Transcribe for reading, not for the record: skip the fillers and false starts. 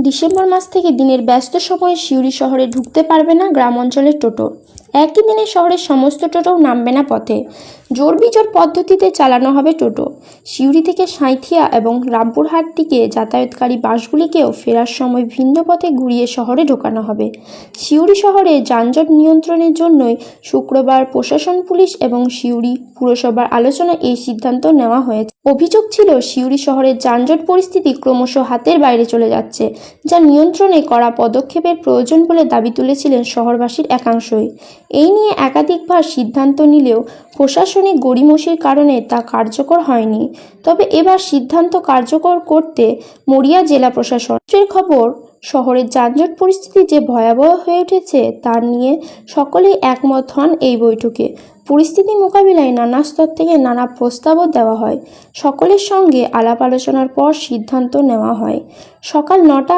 December মাস থেকে দিনের ব্যস্ত সময়ে সিউড়ি শহরে ঢুকতে পারবে না গ্রাম অঞ্চলের টোটো। একই দিনে শহরের সমস্ত টোটোও নামবে না পথে। জোর বিজোর পদ্ধতিতে চালানো হবে টোটো। সিউড়ি থেকে সাঁইথিয়া এবং রামপুরহাট দিকে যাতায়াতকারী বাসগুলিকেও ফেরার সময় ভিন্ন পথে ঘুরিয়ে শহরে ঢোকানো হবে। সিউড়ি শহরে যানজট নিয়ন্ত্রণের জন্যই শুক্রবার প্রশাসন, পুলিশ এবং সিউড়ি পুরসভার আলোচনায় এই সিদ্ধান্ত নেওয়া হয়েছে। অভিযোগ ছিল সিউড়ি শহরের যানজট পরিস্থিতি ক্রমশ হাতের বাইরে চলে যাচ্ছে, যা নিয়ন্ত্রণে কড়া পদক্ষেপের প্রয়োজন বলে দাবি তুলেছিলেন শহরবাসীর একাংশই। এই নিয়ে একাধিকবার সিদ্ধান্ত নিলেও প্রশাসনিক গড়িমসির কারণে তা কার্যকর হয়নি। তবে এবার সিদ্ধান্ত কার্যকর করতে মরিয়া জেলা প্রশাসন। খবর, শহরের যানজট পরিস্থিতি যে ভয়াবহ হয়ে উঠেছে তা নিয়ে সকলেই একমত হন এই বৈঠকে। পরিস্থিতি মোকাবিলায় নানা স্তর থেকে নানা প্রস্তাবও দেওয়া হয়। সকলের সঙ্গে আলাপ আলোচনার পর সিদ্ধান্ত নেওয়া হয়। সকাল 9টা